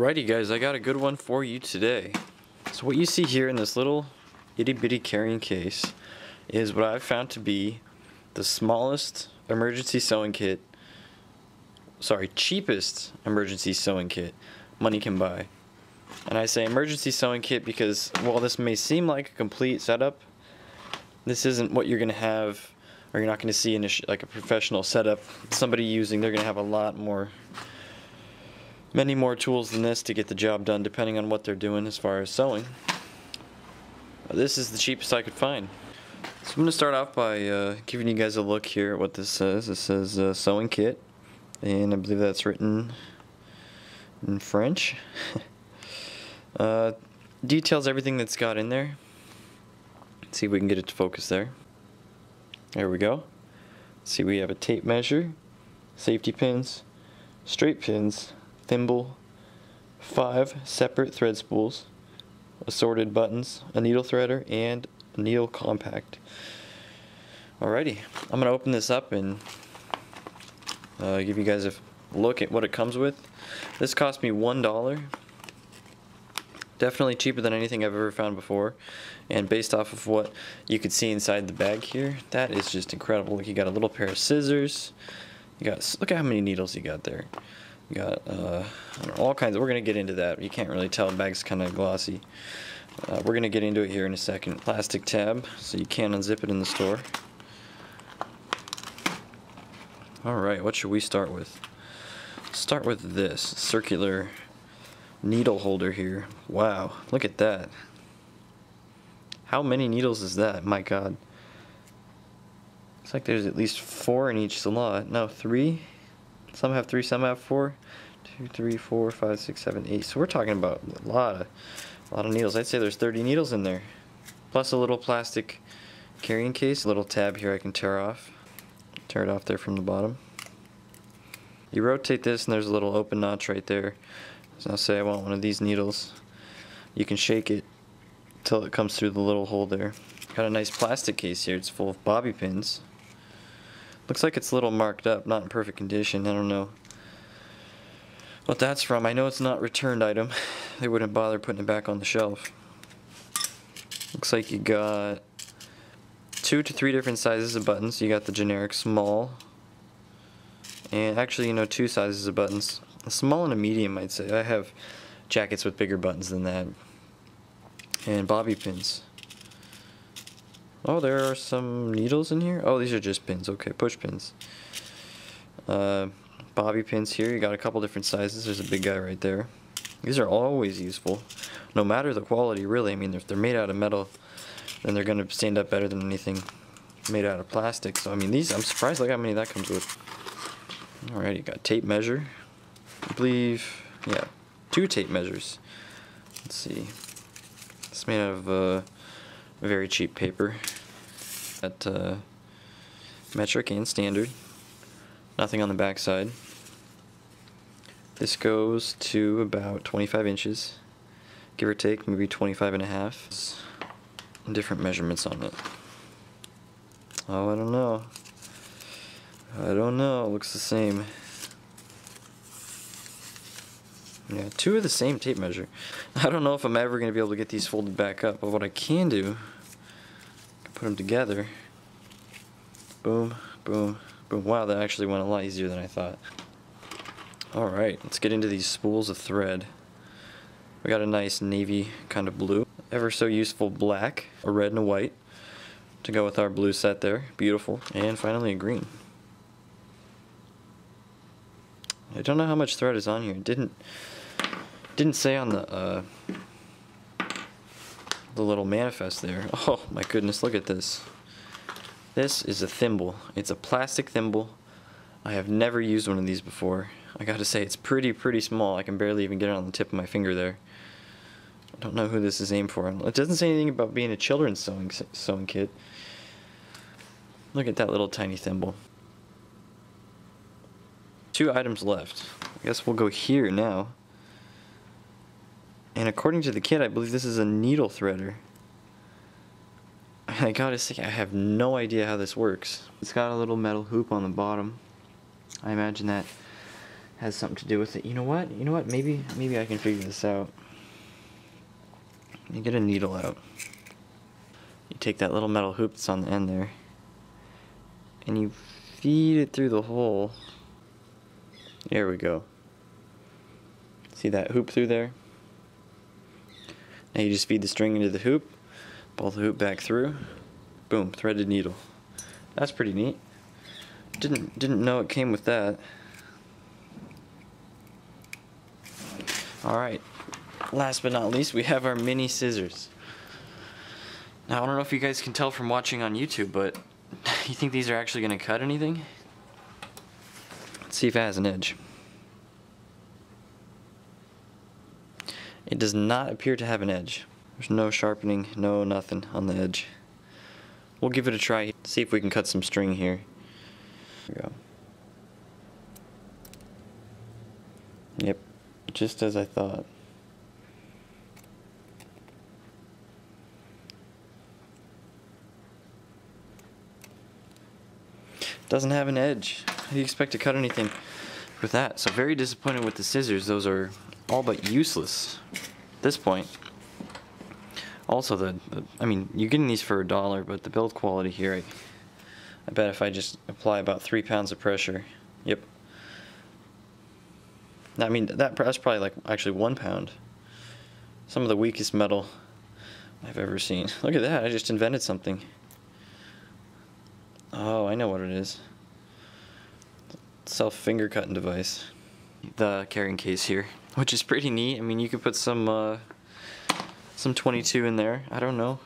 Alrighty guys, I got a good one for you today. So what you see here in this little itty bitty carrying case is what I've found to be the smallest emergency sewing kit, cheapest emergency sewing kit money can buy. And I say emergency sewing kit because while this may seem like a complete setup, this isn't what you're going to have, or you're not going to see in like a professional setup. Somebody using, they're going to have many more tools than this to get the job done, depending on what they're doing as far as sewing. This is the cheapest I could find. So I'm going to start off by giving you guys a look here at what this says. It says sewing kit, and I believe that's written in French. Details everything that's got in there. Let's see if we can get it to focus there. There we go. See, we have a tape measure, safety pins, straight pins, thimble, 5 separate thread spools, assorted buttons, a needle threader, and a needle compact. Alrighty, I'm going to open this up and give you guys a look at what it comes with. This cost me $1. Definitely cheaper than anything I've ever found before, and based off of what you could see inside the bag here, that is just incredible. Look, you got a little pair of scissors. You got, look at how many needles you got there. You got I don't know, all kinds. We're gonna get into that. You can't really tell. The bag's kind of glossy. We're gonna get into it here in a second. Plastic tab, so you can't unzip it in the store. All right, what should we start with? Start with this circular needle holder here. Wow, look at that. How many needles is that? My God. Looks like there's at least 4 in each slot. No, 3. Some have 3, some have 4. 2, 3, 4, 5, 6, 7, 8. So we're talking about a lot of needles. I'd say there's 30 needles in there. Plus a little plastic carrying case. A little tab here I can tear off. Tear it off there from the bottom. You rotate this and there's a little open notch right there. So I'll say I want one of these needles. You can shake it till it comes through the little hole there. Got a nice plastic case here. It's full of bobby pins. Looks like it's a little marked up, not in perfect condition. I don't know what that's from. I know it's not a returned item. They wouldn't bother putting it back on the shelf. Looks like you got 2 to 3 different sizes of buttons. You got the generic small, and actually, 2 sizes of buttons. A small and a medium, I'd say. I have jackets with bigger buttons than that. And bobby pins. Oh, there are some needles in here. Oh, these are just pins. Okay, push pins. Bobby pins here. You got a couple different sizes. There's a big guy right there. These are always useful, no matter the quality, really. I mean, if they're made out of metal, then they're going to stand up better than anything made out of plastic. So, I mean, these, I'm surprised like how many that comes with. Alright, you got tape measure. I believe, yeah, 2 tape measures. Let's see. It's made out of very cheap paper. Got metric and standard. Nothing on the back side. This goes to about 25 inches, give or take, maybe 25 and a half. Different measurements on it. Oh, I don't know. I don't know. It looks the same. Yeah, 2 of the same tape measure. I don't know if I'm ever going to be able to get these folded back up, but what I can do, I can put them together. Boom, boom, boom. Wow, that actually went a lot easier than I thought. Alright, let's get into these spools of thread. We got a nice navy kind of blue, ever so useful black, a red and a white to go with our blue set there. Beautiful. And finally a green. I don't know how much thread is on here. It didn't say on the little manifest there. Oh my goodness, look at this. This is a thimble. It's a plastic thimble. I have never used one of these before. I gotta say, it's pretty small. I can barely even get it on the tip of my finger there. I don't know who this is aimed for. It doesn't say anything about being a children's sewing kit. Look at that little tiny thimble. 2 items left. I guess we'll go here now. And according to the kit, I believe this is a needle threader. I gotta say, I have no idea how this works. It's got a little metal hoop on the bottom. I imagine that has something to do with it. You know what? You know what? Maybe I can figure this out. You get a needle out. You take that little metal hoop that's on the end there, and you feed it through the hole. There we go. See that hoop through there? Now you just feed the string into the hoop, pull the hoop back through, boom, threaded needle. That's pretty neat. Didn't know it came with that. Alright, last but not least, we have our mini scissors. Now I don't know if you guys can tell from watching on YouTube, but you think these are actually going to cut anything? Let's see if it has an edge. It does not appear to have an edge. There's no sharpening, no nothing on the edge. We'll give it a try, see if we can cut some string here. There we go. Yep, just as I thought. Doesn't have an edge. How do you expect to cut anything with that? So very disappointed with the scissors. Those are all but useless at this point. Also, I mean, you're getting these for $1, but the build quality here, I bet if I just apply about 3 pounds of pressure, yep. I mean, that's probably like actually 1 pound. Some of the weakest metal I've ever seen. Look at that, I just invented something. Oh, I know what it is. Self-finger cutting device. The carrying case here, which is pretty neat. I mean, you could put some 22 in there. I don't know.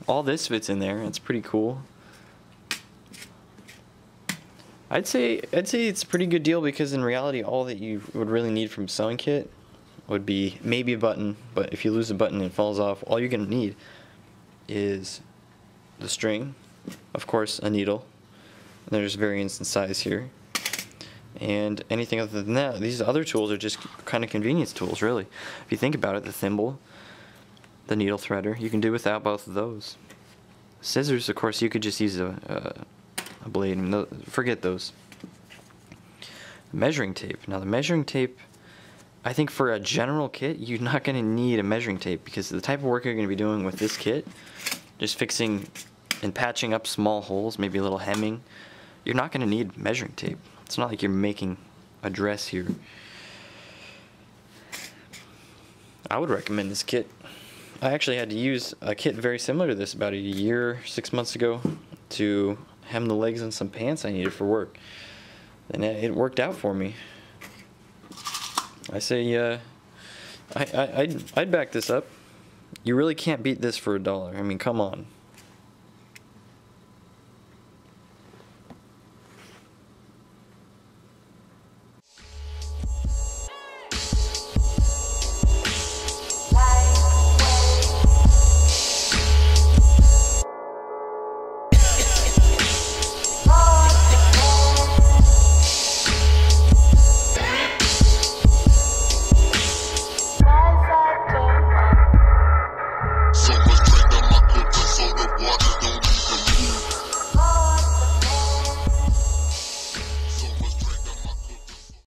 All this fits in there. It's pretty cool. I'd say it's a pretty good deal, because in reality, all that you would really need from a sewing kit would be maybe a button. But if you lose a button and it falls off, all you're gonna need is the string, of course, a needle. And there's variants in size here. And anything other than that, these other tools are just kind of convenience tools, really. If you think about it, the thimble, the needle threader, you can do without both of those. Scissors, of course, you could just use a blade. And forget those. Measuring tape. Now, the measuring tape, I think for a general kit, you're not going to need a measuring tape, because the type of work you're going to be doing with this kit, just fixing and patching up small holes, maybe a little hemming, you're not going to need measuring tape. It's not like you're making a dress here. I would recommend this kit. I actually had to use a kit very similar to this about a year, 6 months ago, to hem the legs on some pants I needed for work. And it worked out for me. I say, I'd back this up. You really can't beat this for $1. I mean, come on.